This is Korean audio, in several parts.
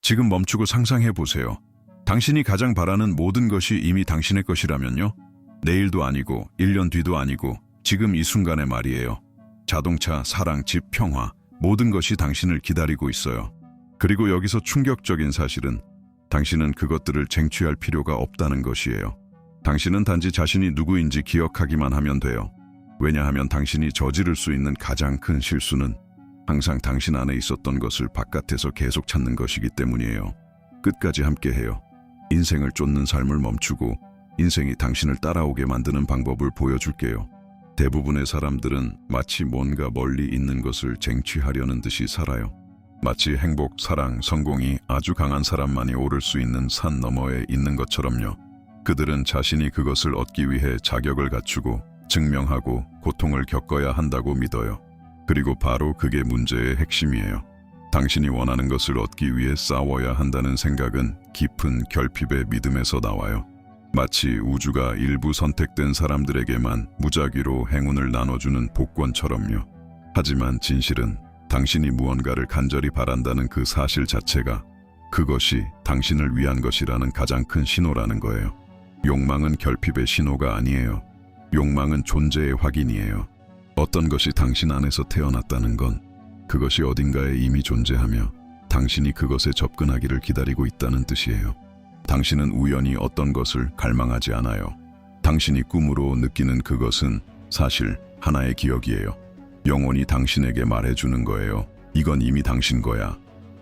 지금 멈추고 상상해 보세요. 당신이 가장 바라는 모든 것이 이미 당신의 것이라면요? 내일도 아니고 1년 뒤도 아니고 지금 이 순간의 말이에요. 자동차, 사랑, 집, 평화, 모든 것이 당신을 기다리고 있어요. 그리고 여기서 충격적인 사실은 당신은 그것들을 쟁취할 필요가 없다는 것이에요. 당신은 단지 자신이 누구인지 기억하기만 하면 돼요. 왜냐하면 당신이 저지를 수 있는 가장 큰 실수는 항상 당신 안에 있었던 것을 바깥에서 계속 찾는 것이기 때문이에요. 끝까지 함께해요. 인생을 쫓는 삶을 멈추고 인생이 당신을 따라오게 만드는 방법을 보여줄게요. 대부분의 사람들은 마치 뭔가 멀리 있는 것을 쟁취하려는 듯이 살아요. 마치 행복, 사랑, 성공이 아주 강한 사람만이 오를 수 있는 산 너머에 있는 것처럼요. 그들은 자신이 그것을 얻기 위해 자격을 갖추고 증명하고 고통을 겪어야 한다고 믿어요. 그리고 바로 그게 문제의 핵심이에요. 당신이 원하는 것을 얻기 위해 싸워야 한다는 생각은 깊은 결핍의 믿음에서 나와요. 마치 우주가 일부 선택된 사람들에게만 무작위로 행운을 나눠주는 복권처럼요. 하지만 진실은 당신이 무언가를 간절히 바란다는 그 사실 자체가 그것이 당신을 위한 것이라는 가장 큰 신호라는 거예요. 욕망은 결핍의 신호가 아니에요. 욕망은 존재의 확인이에요. 어떤 것이 당신 안에서 태어났다는 건 그것이 어딘가에 이미 존재하며 당신이 그것에 접근하기를 기다리고 있다는 뜻이에요. 당신은 우연히 어떤 것을 갈망하지 않아요. 당신이 꿈으로 느끼는 그것은 사실 하나의 기억이에요. 영혼이 당신에게 말해주는 거예요. 이건 이미 당신 거야.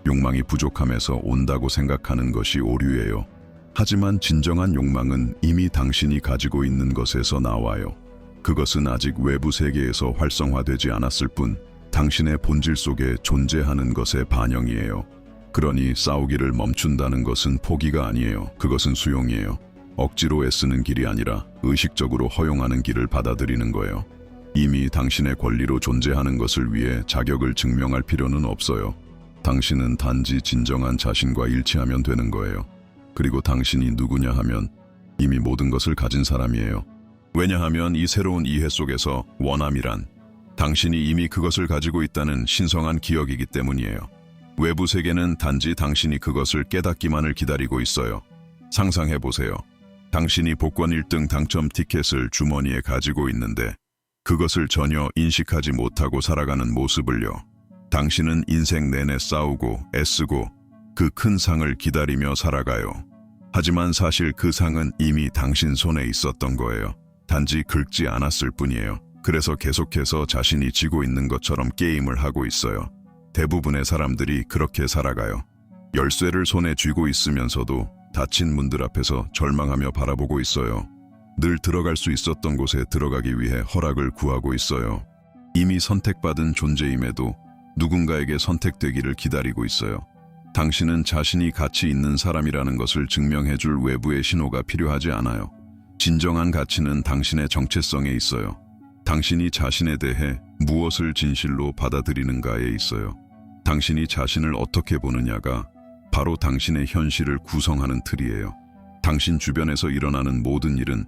욕망이 부족함에서 온다고 생각하는 것이 오류예요. 하지만 진정한 욕망은 이미 당신이 가지고 있는 것에서 나와요. 그것은 아직 외부 세계에서 활성화되지 않았을 뿐 당신의 본질 속에 존재하는 것의 반영이에요. 그러니 싸우기를 멈춘다는 것은 포기가 아니에요. 그것은 수용이에요. 억지로 애쓰는 길이 아니라 의식적으로 허용하는 길을 받아들이는 거예요. 이미 당신의 권리로 존재하는 것을 위해 자격을 증명할 필요는 없어요. 당신은 단지 진정한 자신과 일치하면 되는 거예요. 그리고 당신이 누구냐 하면 이미 모든 것을 가진 사람이에요. 왜냐하면 이 새로운 이해 속에서 원함이란 당신이 이미 그것을 가지고 있다는 신성한 기억이기 때문이에요. 외부 세계는 단지 당신이 그것을 깨닫기만을 기다리고 있어요. 상상해보세요. 당신이 복권 1등 당첨 티켓을 주머니에 가지고 있는데 그것을 전혀 인식하지 못하고 살아가는 모습을요. 당신은 인생 내내 싸우고 애쓰고 그 큰 상을 기다리며 살아가요. 하지만 사실 그 상은 이미 당신 손에 있었던 거예요. 단지 긁지 않았을 뿐이에요. 그래서 계속해서 자신이 지고 있는 것처럼 게임을 하고 있어요. 대부분의 사람들이 그렇게 살아가요. 열쇠를 손에 쥐고 있으면서도 닫힌 문들 앞에서 절망하며 바라보고 있어요. 늘 들어갈 수 있었던 곳에 들어가기 위해 허락을 구하고 있어요. 이미 선택받은 존재임에도 누군가에게 선택되기를 기다리고 있어요. 당신은 자신이 가치 있는 사람이라는 것을 증명해줄 외부의 신호가 필요하지 않아요. 진정한 가치는 당신의 정체성에 있어요. 당신이 자신에 대해 무엇을 진실로 받아들이는가에 있어요. 당신이 자신을 어떻게 보느냐가 바로 당신의 현실을 구성하는 틀이에요. 당신 주변에서 일어나는 모든 일은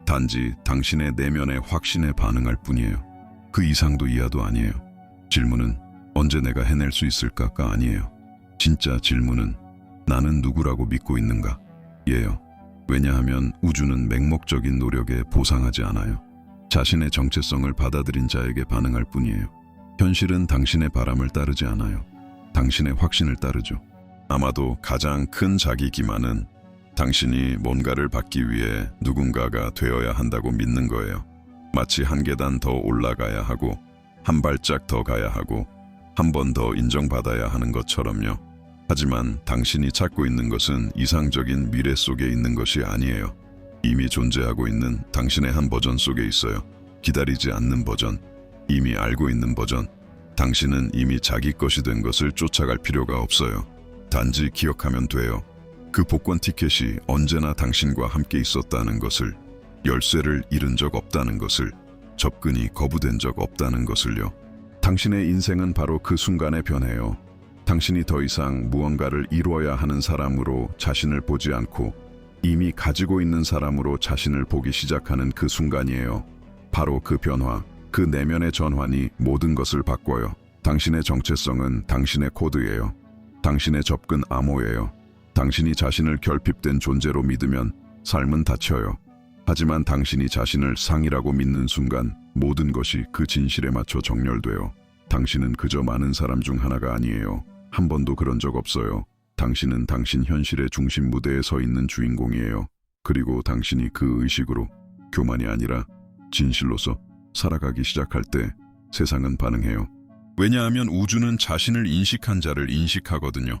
단지 당신의 내면의 확신에 반응할 뿐이에요. 그 이상도 이하도 아니에요. 질문은 언제 내가 해낼 수 있을까가 아니에요. 진짜 질문은 나는 누구라고 믿고 있는가? 예요. 왜냐하면 우주는 맹목적인 노력에 보상하지 않아요. 자신의 정체성을 받아들인 자에게 반응할 뿐이에요. 현실은 당신의 바람을 따르지 않아요. 당신의 확신을 따르죠. 아마도 가장 큰 자기 기만은 당신이 뭔가를 받기 위해 누군가가 되어야 한다고 믿는 거예요. 마치 한 계단 더 올라가야 하고 한 발짝 더 가야 하고 한 번 더 인정받아야 하는 것처럼요. 하지만 당신이 찾고 있는 것은 이상적인 미래 속에 있는 것이 아니에요. 이미 존재하고 있는 당신의 한 버전 속에 있어요. 기다리지 않는 버전, 이미 알고 있는 버전. 당신은 이미 자기 것이 된 것을 쫓아갈 필요가 없어요. 단지 기억하면 돼요. 그 복권 티켓이 언제나 당신과 함께 있었다는 것을, 열쇠를 잃은 적 없다는 것을, 접근이 거부된 적 없다는 것을요. 당신의 인생은 바로 그 순간에 변해요. 당신이 더 이상 무언가를 이루어야 하는 사람으로 자신을 보지 않고 이미 가지고 있는 사람으로 자신을 보기 시작하는 그 순간이에요. 바로 그 변화, 그 내면의 전환이 모든 것을 바꿔요. 당신의 정체성은 당신의 코드예요. 당신의 접근 암호예요. 당신이 자신을 결핍된 존재로 믿으면 삶은 닫혀요. 하지만 당신이 자신을 상이라고 믿는 순간 모든 것이 그 진실에 맞춰 정렬돼요. 당신은 그저 많은 사람 중 하나가 아니에요. 한 번도 그런 적 없어요. 당신은 당신 현실의 중심 무대에 서 있는 주인공이에요. 그리고 당신이 그 의식으로 교만이 아니라 진실로서 살아가기 시작할 때 세상은 반응해요. 왜냐하면 우주는 자신을 인식한 자를 인식하거든요.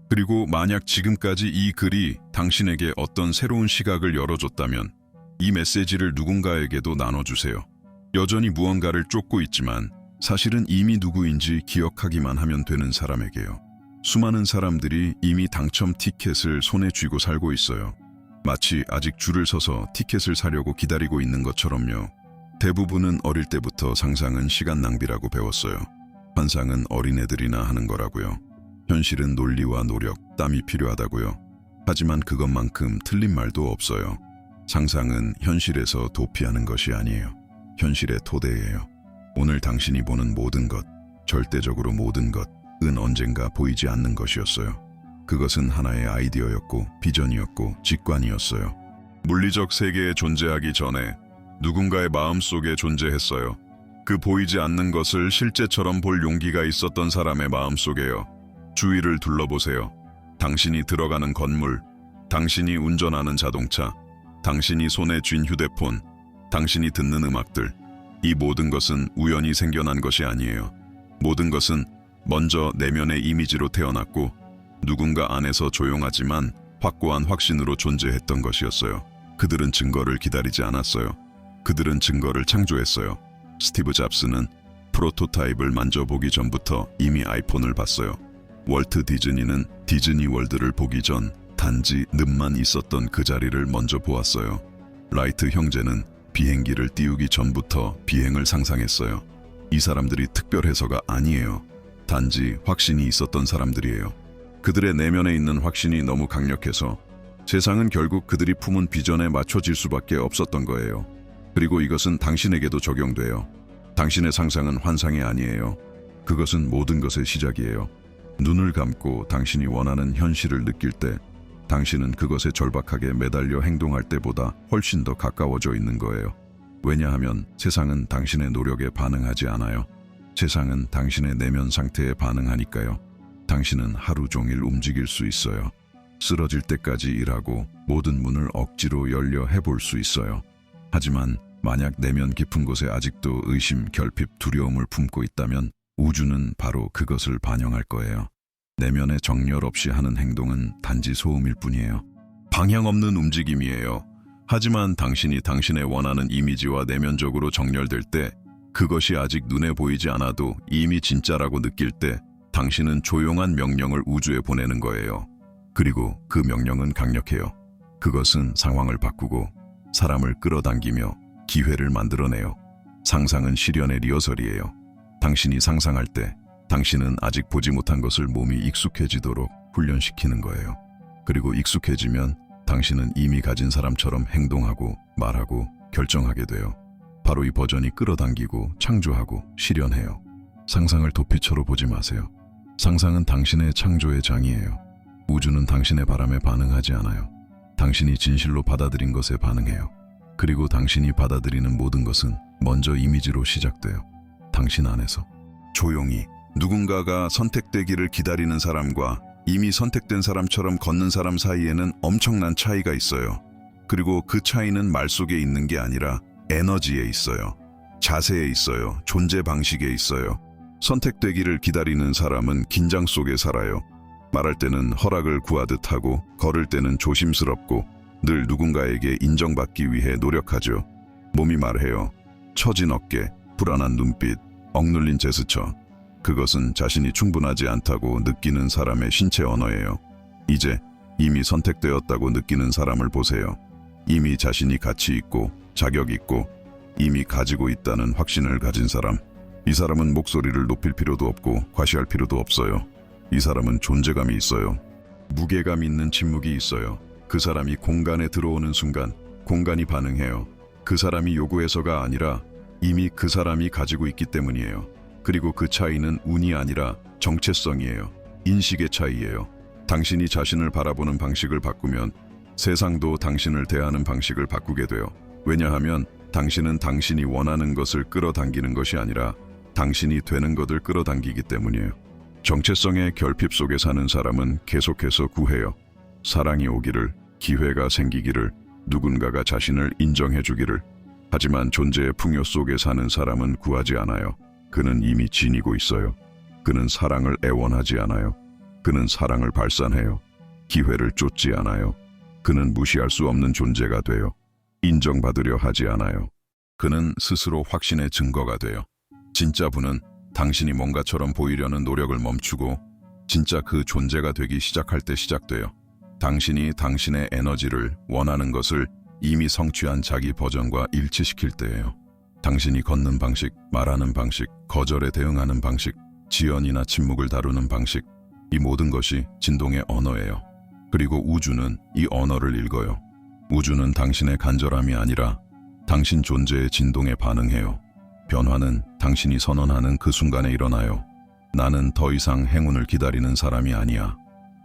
그리고 만약 지금까지 이 글이 당신에게 어떤 새로운 시각을 열어줬다면 이 메시지를 누군가에게도 나눠주세요. 여전히 무언가를 쫓고 있지만 사실은 이미 누구인지 기억하기만 하면 되는 사람에게요. 수많은 사람들이 이미 당첨 티켓을 손에 쥐고 살고 있어요. 마치 아직 줄을 서서 티켓을 사려고 기다리고 있는 것처럼요. 대부분은 어릴 때부터 상상은 시간 낭비라고 배웠어요. 환상은 어린애들이나 하는 거라고요. 현실은 논리와 노력, 땀이 필요하다고요. 하지만 그것만큼 틀린 말도 없어요. 상상은 현실에서 도피하는 것이 아니에요. 현실의 토대예요. 오늘 당신이 보는 모든 것, 절대적으로 모든 것은 언젠가 보이지 않는 것이었어요. 그것은 하나의 아이디어였고 비전이었고 직관이었어요. 물리적 세계에 존재하기 전에 누군가의 마음속에 존재했어요. 그 보이지 않는 것을 실제처럼 볼 용기가 있었던 사람의 마음속에요. 주위를 둘러보세요. 당신이 들어가는 건물, 당신이 운전하는 자동차, 당신이 손에 쥔 휴대폰, 당신이 듣는 음악들, 이 모든 것은 우연히 생겨난 것이 아니에요. 모든 것은 먼저 내면의 이미지로 태어났고 누군가 안에서 조용하지만 확고한 확신으로 존재했던 것이었어요. 그들은 증거를 기다리지 않았어요. 그들은 증거를 창조했어요. 스티브 잡스는 프로토타입을 만져보기 전부터 이미 아이폰을 봤어요. 월트 디즈니는 디즈니 월드를 보기 전 단지 늪만 있었던 그 자리를 먼저 보았어요. 라이트 형제는 비행기를 띄우기 전부터 비행을 상상했어요. 이 사람들이 특별해서가 아니에요. 단지 확신이 있었던 사람들이에요. 그들의 내면에 있는 확신이 너무 강력해서 세상은 결국 그들이 품은 비전에 맞춰질 수밖에 없었던 거예요. 그리고 이것은 당신에게도 적용돼요. 당신의 상상은 환상이 아니에요. 그것은 모든 것의 시작이에요. 눈을 감고 당신이 원하는 현실을 느낄 때 당신은 그것에 절박하게 매달려 행동할 때보다 훨씬 더 가까워져 있는 거예요. 왜냐하면 세상은 당신의 노력에 반응하지 않아요. 세상은 당신의 내면 상태에 반응하니까요. 당신은 하루 종일 움직일 수 있어요. 쓰러질 때까지 일하고 모든 문을 억지로 열려 해볼 수 있어요. 하지만 만약 내면 깊은 곳에 아직도 의심, 결핍, 두려움을 품고 있다면 우주는 바로 그것을 반영할 거예요. 내면의 정렬 없이 하는 행동은 단지 소음일 뿐이에요. 방향 없는 움직임이에요. 하지만 당신이 당신의 원하는 이미지와 내면적으로 정렬될 때 그것이 아직 눈에 보이지 않아도 이미 진짜라고 느낄 때 당신은 조용한 명령을 우주에 보내는 거예요. 그리고 그 명령은 강력해요. 그것은 상황을 바꾸고 사람을 끌어당기며 기회를 만들어내요. 상상은 실현의 리허설이에요. 당신이 상상할 때 당신은 아직 보지 못한 것을 몸이 익숙해지도록 훈련시키는 거예요. 그리고 익숙해지면 당신은 이미 가진 사람처럼 행동하고 말하고 결정하게 돼요. 바로 이 버전이 끌어당기고 창조하고 실현해요. 상상을 도피처로 보지 마세요. 상상은 당신의 창조의 장이에요. 우주는 당신의 바람에 반응하지 않아요. 당신이 진실로 받아들인 것에 반응해요. 그리고 당신이 받아들이는 모든 것은 먼저 이미지로 시작돼요. 당신 안에서. 조용히 누군가가 선택되기를 기다리는 사람과 이미 선택된 사람처럼 걷는 사람 사이에는 엄청난 차이가 있어요. 그리고 그 차이는 말 속에 있는 게 아니라 에너지에 있어요. 자세에 있어요. 존재 방식에 있어요. 선택되기를 기다리는 사람은 긴장 속에 살아요. 말할 때는 허락을 구하듯 하고 걸을 때는 조심스럽고 늘 누군가에게 인정받기 위해 노력하죠. 몸이 말해요. 처진 어깨, 불안한 눈빛, 억눌린 제스처. 그것은 자신이 충분하지 않다고 느끼는 사람의 신체 언어예요. 이제 이미 선택되었다고 느끼는 사람을 보세요. 이미 자신이 가치 있고 자격 있고 이미 가지고 있다는 확신을 가진 사람. 이 사람은 목소리를 높일 필요도 없고 과시할 필요도 없어요. 이 사람은 존재감이 있어요. 무게감 있는 침묵이 있어요. 그 사람이 공간에 들어오는 순간 공간이 반응해요. 그 사람이 요구해서가 아니라 이미 그 사람이 가지고 있기 때문이에요. 그리고 그 차이는 운이 아니라 정체성이에요. 인식의 차이예요. 당신이 자신을 바라보는 방식을 바꾸면 세상도 당신을 대하는 방식을 바꾸게 돼요. 왜냐하면 당신은 당신이 원하는 것을 끌어당기는 것이 아니라 당신이 되는 것을 끌어당기기 때문이에요. 정체성의 결핍 속에 사는 사람은 계속해서 구해요. 사랑이 오기를, 기회가 생기기를, 누군가가 자신을 인정해주기를. 하지만 존재의 풍요 속에 사는 사람은 구하지 않아요. 그는 이미 지니고 있어요. 그는 사랑을 애원하지 않아요. 그는 사랑을 발산해요. 기회를 쫓지 않아요. 그는 무시할 수 없는 존재가 돼요. 인정받으려 하지 않아요. 그는 스스로 확신의 증거가 돼요. 진짜 부는 당신이 뭔가처럼 보이려는 노력을 멈추고 진짜 그 존재가 되기 시작할 때 시작돼요. 당신이 당신의 에너지를 원하는 것을 이미 성취한 자기 버전과 일치시킬 때예요. 당신이 걷는 방식, 말하는 방식, 거절에 대응하는 방식, 지연이나 침묵을 다루는 방식, 이 모든 것이 진동의 언어예요. 그리고 우주는 이 언어를 읽어요. 우주는 당신의 간절함이 아니라 당신 존재의 진동에 반응해요. 변화는 당신이 선언하는 그 순간에 일어나요. 나는 더 이상 행운을 기다리는 사람이 아니야.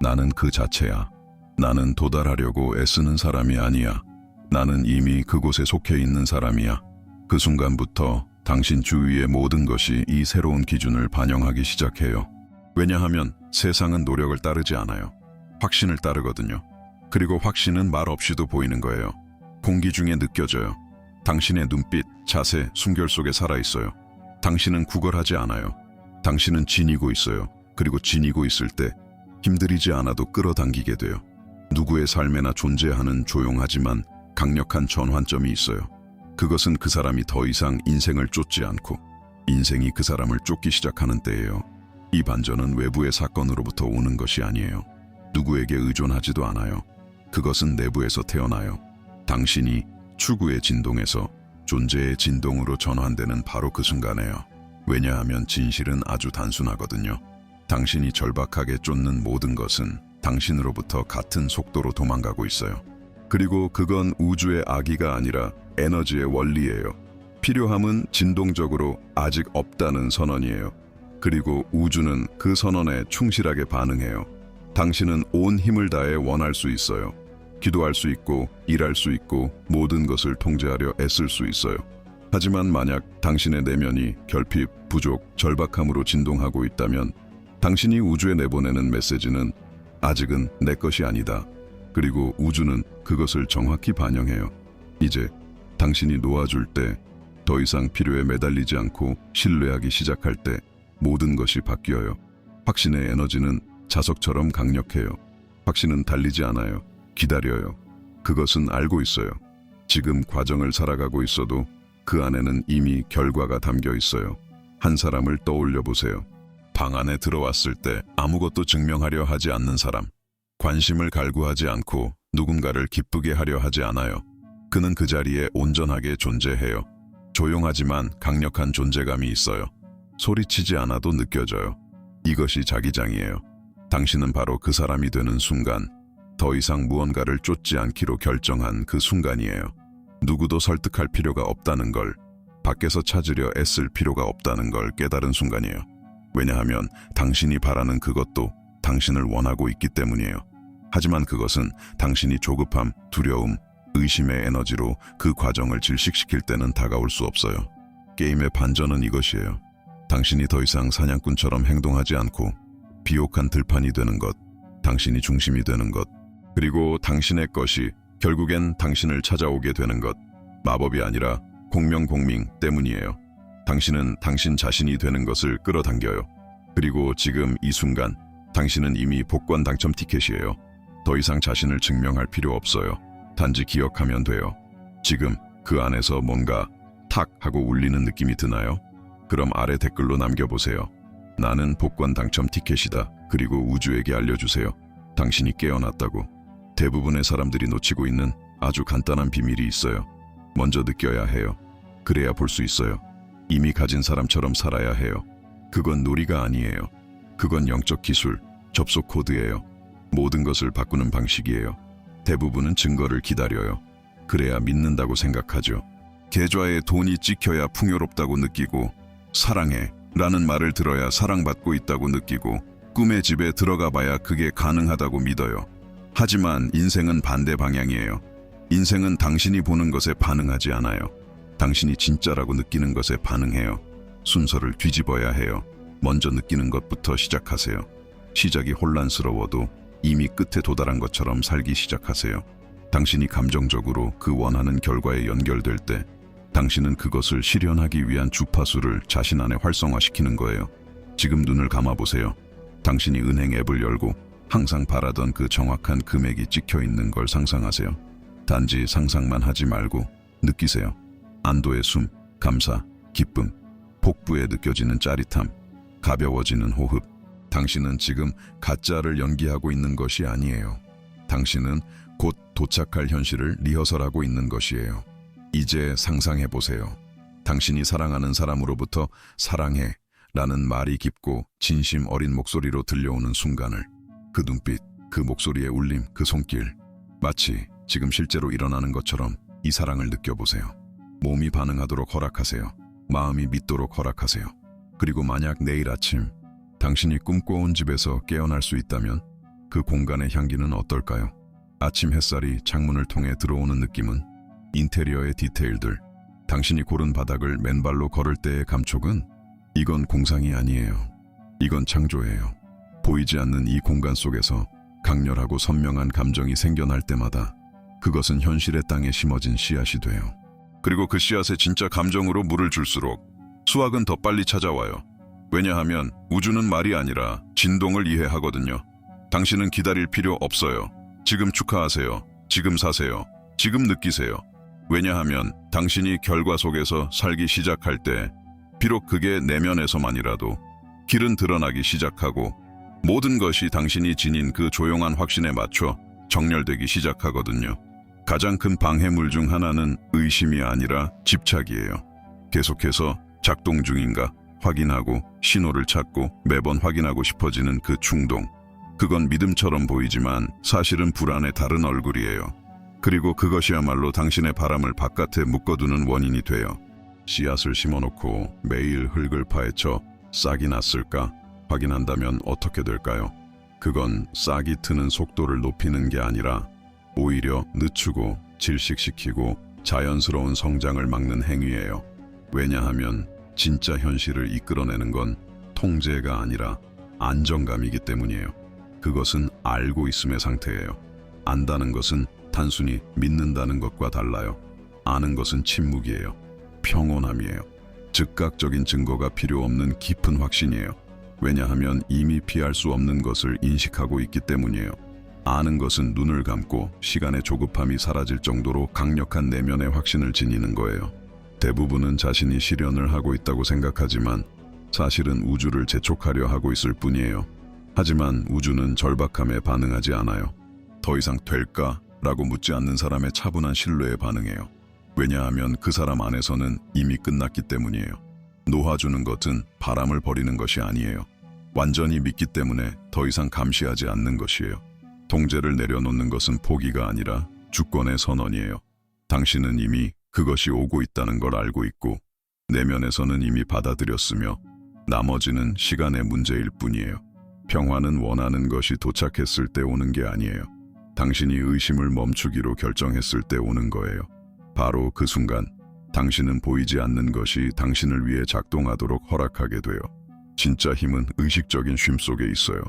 나는 그 자체야. 나는 도달하려고 애쓰는 사람이 아니야. 나는 이미 그곳에 속해 있는 사람이야. 그 순간부터 당신 주위의 모든 것이 이 새로운 기준을 반영하기 시작해요. 왜냐하면 세상은 노력을 따르지 않아요. 확신을 따르거든요. 그리고 확신은 말 없이도 보이는 거예요. 공기 중에 느껴져요. 당신의 눈빛, 자세, 숨결 속에 살아있어요. 당신은 구걸하지 않아요. 당신은 지니고 있어요. 그리고 지니고 있을 때 힘들이지 않아도 끌어당기게 돼요. 누구의 삶에나 존재하는 조용하지만 강력한 전환점이 있어요. 그것은 그 사람이 더 이상 인생을 쫓지 않고 인생이 그 사람을 쫓기 시작하는 때예요. 이 반전은 외부의 사건으로부터 오는 것이 아니에요. 누구에게 의존하지도 않아요. 그것은 내부에서 태어나요. 당신이 추구의 진동에서 존재의 진동으로 전환되는 바로 그 순간에요. 왜냐하면 진실은 아주 단순하거든요. 당신이 절박하게 쫓는 모든 것은 당신으로부터 같은 속도로 도망가고 있어요. 그리고 그건 우주의 악의가 아니라 에너지의 원리예요. 필요함은 진동적으로 아직 없다는 선언이에요. 그리고 우주는 그 선언에 충실하게 반응해요. 당신은 온 힘을 다해 원할 수 있어요. 기도할 수 있고 일할 수 있고 모든 것을 통제하려 애쓸 수 있어요. 하지만 만약 당신의 내면이 결핍, 부족, 절박함으로 진동하고 있다면 당신이 우주에 내보내는 메시지는 아직은 내 것이 아니다. 그리고 우주는 그것을 정확히 반영해요. 이제 당신이 놓아줄 때, 더 이상 필요에 매달리지 않고 신뢰하기 시작할 때 모든 것이 바뀌어요. 확신의 에너지는 자석처럼 강력해요. 확신은 달리지 않아요. 기다려요. 그것은 알고 있어요. 지금 과정을 살아가고 있어도 그 안에는 이미 결과가 담겨 있어요. 한 사람을 떠올려 보세요. 방 안에 들어왔을 때 아무것도 증명하려 하지 않는 사람. 관심을 갈구하지 않고 누군가를 기쁘게 하려 하지 않아요. 그는 그 자리에 온전하게 존재해요. 조용하지만 강력한 존재감이 있어요. 소리치지 않아도 느껴져요. 이것이 자기장이에요. 당신은 바로 그 사람이 되는 순간, 더 이상 무언가를 쫓지 않기로 결정한 그 순간이에요. 누구도 설득할 필요가 없다는 걸, 밖에서 찾으려 애쓸 필요가 없다는 걸 깨달은 순간이에요. 왜냐하면 당신이 바라는 그것도 당신을 원하고 있기 때문이에요. 하지만 그것은 당신이 조급함, 두려움, 의심의 에너지로 그 과정을 질식시킬 때는 다가올 수 없어요. 게임의 반전은 이것이에요. 당신이 더 이상 사냥꾼처럼 행동하지 않고 비옥한 들판이 되는 것, 당신이 중심이 되는 것, 그리고 당신의 것이 결국엔 당신을 찾아오게 되는 것, 마법이 아니라 공명공명 때문이에요. 당신은 당신 자신이 되는 것을 끌어당겨요. 그리고 지금 이 순간 당신은 이미 복권 당첨 티켓이에요. 더 이상 자신을 증명할 필요 없어요. 단지 기억하면 돼요. 지금 그 안에서 뭔가 탁 하고 울리는 느낌이 드나요? 그럼 아래 댓글로 남겨보세요. 나는 복권 당첨 티켓이다. 그리고 우주에게 알려주세요. 당신이 깨어났다고. 대부분의 사람들이 놓치고 있는 아주 간단한 비밀이 있어요. 먼저 느껴야 해요. 그래야 볼 수 있어요. 이미 가진 사람처럼 살아야 해요. 그건 놀이가 아니에요. 그건 영적 기술, 접속 코드예요. 모든 것을 바꾸는 방식이에요. 대부분은 증거를 기다려요. 그래야 믿는다고 생각하죠. 계좌에 돈이 찍혀야 풍요롭다고 느끼고, 사랑해 라는 말을 들어야 사랑받고 있다고 느끼고, 꿈의 집에 들어가 봐야 그게 가능하다고 믿어요. 하지만 인생은 반대 방향이에요. 인생은 당신이 보는 것에 반응하지 않아요. 당신이 진짜라고 느끼는 것에 반응해요. 순서를 뒤집어야 해요. 먼저 느끼는 것부터 시작하세요. 시작이 혼란스러워도 이미 끝에 도달한 것처럼 살기 시작하세요. 당신이 감정적으로 그 원하는 결과에 연결될 때 당신은 그것을 실현하기 위한 주파수를 자신 안에 활성화시키는 거예요. 지금 눈을 감아보세요. 당신이 은행 앱을 열고 항상 바라던 그 정확한 금액이 찍혀 있는 걸 상상하세요. 단지 상상만 하지 말고 느끼세요. 안도의 숨, 감사, 기쁨, 복부에 느껴지는 짜릿함, 가벼워지는 호흡. 당신은 지금 가짜를 연기하고 있는 것이 아니에요. 당신은 곧 도착할 현실을 리허설하고 있는 것이에요. 이제 상상해 보세요. 당신이 사랑하는 사람으로부터 사랑해 라는 말이 깊고 진심 어린 목소리로 들려오는 순간을, 그 눈빛, 그 목소리의 울림, 그 손길, 마치 지금 실제로 일어나는 것처럼 이 사랑을 느껴보세요. 몸이 반응하도록 허락하세요. 마음이 믿도록 허락하세요. 그리고 만약 내일 아침 당신이 꿈꿔온 집에서 깨어날 수 있다면 그 공간의 향기는 어떨까요? 아침 햇살이 창문을 통해 들어오는 느낌은, 인테리어의 디테일들, 당신이 고른 바닥을 맨발로 걸을 때의 감촉은, 이건 공상이 아니에요. 이건 창조예요. 보이지 않는 이 공간 속에서 강렬하고 선명한 감정이 생겨날 때마다 그것은 현실의 땅에 심어진 씨앗이 돼요. 그리고 그 씨앗에 진짜 감정으로 물을 줄수록 수확은 더 빨리 찾아와요. 왜냐하면 우주는 말이 아니라 진동을 이해하거든요. 당신은 기다릴 필요 없어요. 지금 축하하세요. 지금 사세요. 지금 느끼세요. 왜냐하면 당신이 결과 속에서 살기 시작할 때 비록 그게 내면에서만이라도 길은 드러나기 시작하고 모든 것이 당신이 지닌 그 조용한 확신에 맞춰 정렬되기 시작하거든요. 가장 큰 방해물 중 하나는 의심이 아니라 집착이에요. 계속해서 작동 중인가 확인하고 신호를 찾고 매번 확인하고 싶어지는 그 충동. 그건 믿음처럼 보이지만 사실은 불안의 다른 얼굴이에요. 그리고 그것이야말로 당신의 바람을 바깥에 묶어두는 원인이 돼요. 씨앗을 심어놓고 매일 흙을 파헤쳐 싹이 났을까 확인한다면 어떻게 될까요? 그건 싹이 트는 속도를 높이는 게 아니라 오히려 늦추고 질식시키고 자연스러운 성장을 막는 행위예요. 왜냐하면 진짜 현실을 이끌어내는 건 통제가 아니라 안정감이기 때문이에요. 그것은 알고 있음의 상태예요. 안다는 것은 단순히 믿는다는 것과 달라요. 아는 것은 침묵이에요. 평온함이에요. 즉각적인 증거가 필요 없는 깊은 확신이에요. 왜냐하면 이미 피할 수 없는 것을 인식하고 있기 때문이에요. 아는 것은 눈을 감고 시간의 조급함이 사라질 정도로 강력한 내면의 확신을 지니는 거예요. 대부분은 자신이 실현을 하고 있다고 생각하지만 사실은 우주를 재촉하려 하고 있을 뿐이에요. 하지만 우주는 절박함에 반응하지 않아요. 더 이상 될까? 라고 묻지 않는 사람의 차분한 신뢰에 반응해요. 왜냐하면 그 사람 안에서는 이미 끝났기 때문이에요. 놓아주는 것은 바람을 버리는 것이 아니에요. 완전히 믿기 때문에 더 이상 감시하지 않는 것이에요. 통제를 내려놓는 것은 포기가 아니라 주권의 선언이에요. 당신은 이미 그것이 오고 있다는 걸 알고 있고 내면에서는 이미 받아들였으며 나머지는 시간의 문제일 뿐이에요. 평화는 원하는 것이 도착했을 때 오는 게 아니에요. 당신이 의심을 멈추기로 결정했을 때 오는 거예요. 바로 그 순간 당신은 보이지 않는 것이 당신을 위해 작동하도록 허락하게 돼요. 진짜 힘은 의식적인 쉼 속에 있어요.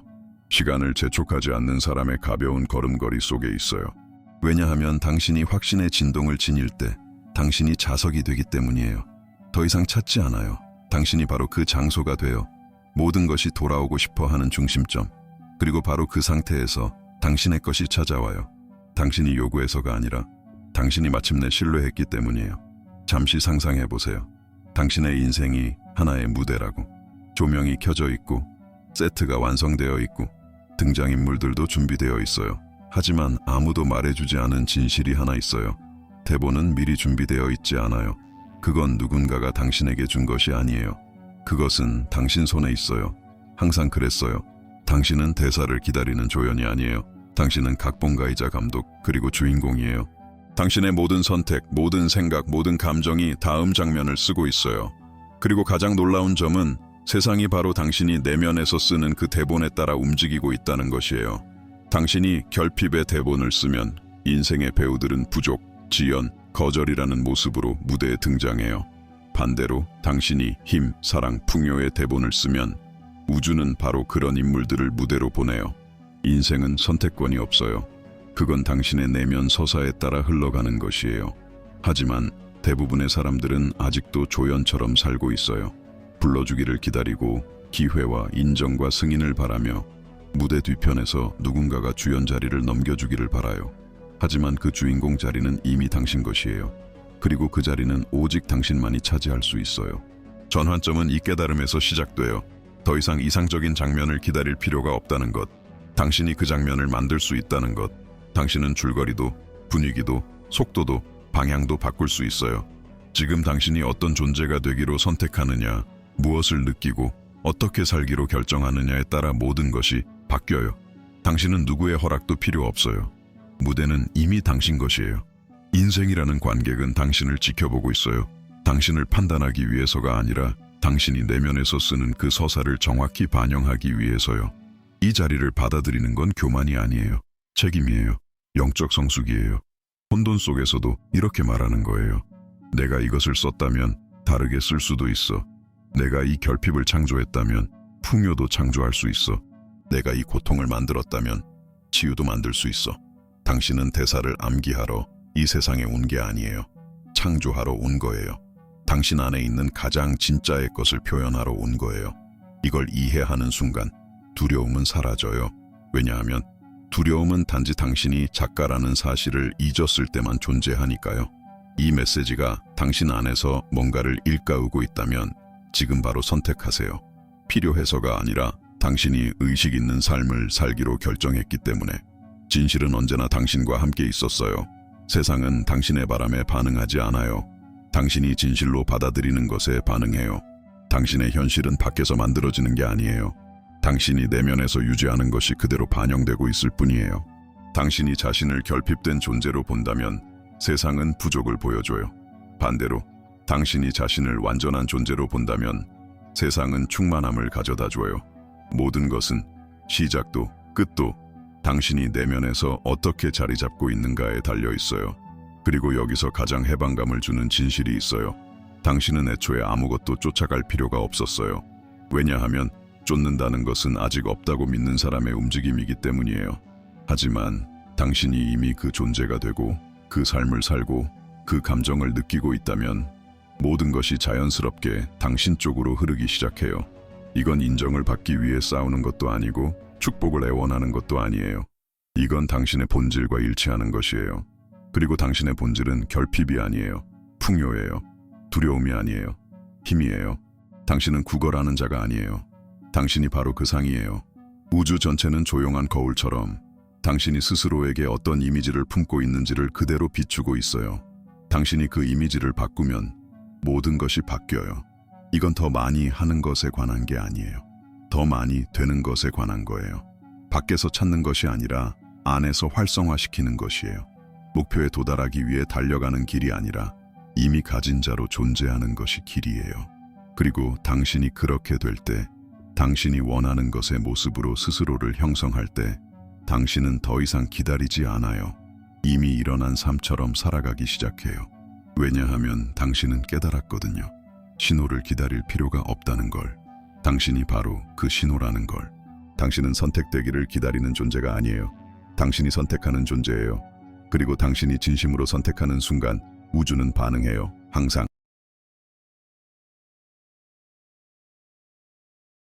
시간을 재촉하지 않는 사람의 가벼운 걸음걸이 속에 있어요. 왜냐하면 당신이 확신의 진동을 지닐 때 당신이 자석이 되기 때문이에요. 더 이상 찾지 않아요. 당신이 바로 그 장소가 되어 모든 것이 돌아오고 싶어 하는 중심점. 그리고 바로 그 상태에서 당신의 것이 찾아와요. 당신이 요구해서가 아니라 당신이 마침내 신뢰했기 때문이에요. 잠시 상상해 보세요. 당신의 인생이 하나의 무대라고. 조명이 켜져 있고 세트가 완성되어 있고 등장인물들도 준비되어 있어요. 하지만 아무도 말해주지 않은 진실이 하나 있어요. 대본은 미리 준비되어 있지 않아요. 그건 누군가가 당신에게 준 것이 아니에요. 그것은 당신 손에 있어요. 항상 그랬어요. 당신은 대사를 기다리는 조연이 아니에요. 당신은 각본가이자 감독 그리고 주인공이에요. 당신의 모든 선택, 모든 생각, 모든 감정이 다음 장면을 쓰고 있어요. 그리고 가장 놀라운 점은 세상이 바로 당신이 내면에서 쓰는 그 대본에 따라 움직이고 있다는 것이에요. 당신이 결핍의 대본을 쓰면 인생의 배우들은 부족, 지연, 거절이라는 모습으로 무대에 등장해요. 반대로 당신이 힘, 사랑, 풍요의 대본을 쓰면 우주는 바로 그런 인물들을 무대로 보내요. 인생은 선택권이 없어요. 그건 당신의 내면 서사에 따라 흘러가는 것이에요. 하지만 대부분의 사람들은 아직도 조연처럼 살고 있어요. 불러주기를 기다리고 기회와 인정과 승인을 바라며 무대 뒤편에서 누군가가 주연 자리를 넘겨주기를 바라요. 하지만 그 주인공 자리는 이미 당신 것이에요. 그리고 그 자리는 오직 당신만이 차지할 수 있어요. 전환점은 이 깨달음에서 시작돼요. 더 이상 이상적인 장면을 기다릴 필요가 없다는 것. 당신이 그 장면을 만들 수 있다는 것. 당신은 줄거리도, 분위기도, 속도도, 방향도 바꿀 수 있어요. 지금 당신이 어떤 존재가 되기로 선택하느냐, 무엇을 느끼고 어떻게 살기로 결정하느냐에 따라 모든 것이 바뀌어요. 당신은 누구의 허락도 필요 없어요. 무대는 이미 당신 것이에요. 인생이라는 관객은 당신을 지켜보고 있어요. 당신을 판단하기 위해서가 아니라 당신이 내면에서 쓰는 그 서사를 정확히 반영하기 위해서요. 이 자리를 받아들이는 건 교만이 아니에요. 책임이에요. 영적 성숙이에요. 혼돈 속에서도 이렇게 말하는 거예요. 내가 이것을 썼다면 다르게 쓸 수도 있어. 내가 이 결핍을 창조했다면 풍요도 창조할 수 있어. 내가 이 고통을 만들었다면 치유도 만들 수 있어. 당신은 대사를 암기하러 이 세상에 온 게 아니에요. 창조하러 온 거예요. 당신 안에 있는 가장 진짜의 것을 표현하러 온 거예요. 이걸 이해하는 순간 두려움은 사라져요. 왜냐하면 두려움은 단지 당신이 작가라는 사실을 잊었을 때만 존재하니까요. 이 메시지가 당신 안에서 뭔가를 일깨우고 있다면 지금 바로 선택하세요. 필요해서가 아니라 당신이 의식 있는 삶을 살기로 결정했기 때문에. 진실은 언제나 당신과 함께 있었어요. 세상은 당신의 바람에 반응하지 않아요. 당신이 진실로 받아들이는 것에 반응해요. 당신의 현실은 밖에서 만들어지는 게 아니에요. 당신이 내면에서 유지하는 것이 그대로 반영되고 있을 뿐이에요. 당신이 자신을 결핍된 존재로 본다면 세상은 부족을 보여줘요. 반대로 당신이 자신을 완전한 존재로 본다면 세상은 충만함을 가져다 줘요. 모든 것은 시작도 끝도 당신이 내면에서 어떻게 자리 잡고 있는가에 달려 있어요. 그리고 여기서 가장 해방감을 주는 진실이 있어요. 당신은 애초에 아무것도 쫓아갈 필요가 없었어요. 왜냐하면 쫓는다는 것은 아직 없다고 믿는 사람의 움직임이기 때문이에요. 하지만 당신이 이미 그 존재가 되고 그 삶을 살고 그 감정을 느끼고 있다면 모든 것이 자연스럽게 당신 쪽으로 흐르기 시작해요. 이건 인정을 받기 위해 싸우는 것도 아니고 축복을 애원하는 것도 아니에요. 이건 당신의 본질과 일치하는 것이에요. 그리고 당신의 본질은 결핍이 아니에요. 풍요예요. 두려움이 아니에요. 힘이에요. 당신은 구걸하는 자가 아니에요. 당신이 바로 그 상이에요. 우주 전체는 조용한 거울처럼 당신이 스스로에게 어떤 이미지를 품고 있는지를 그대로 비추고 있어요. 당신이 그 이미지를 바꾸면 모든 것이 바뀌어요. 이건 더 많이 하는 것에 관한 게 아니에요. 더 많이 되는 것에 관한 거예요. 밖에서 찾는 것이 아니라 안에서 활성화시키는 것이에요. 목표에 도달하기 위해 달려가는 길이 아니라 이미 가진 자로 존재하는 것이 길이에요. 그리고 당신이 그렇게 될 때, 당신이 원하는 것의 모습으로 스스로를 형성할 때 당신은 더 이상 기다리지 않아요. 이미 일어난 삶처럼 살아가기 시작해요. 왜냐하면 당신은 깨달았거든요. 신호를 기다릴 필요가 없다는 걸. 당신이 바로 그 신호라는 걸. 당신은 선택되기를 기다리는 존재가 아니에요. 당신이 선택하는 존재예요. 그리고 당신이 진심으로 선택하는 순간 우주는 반응해요. 항상.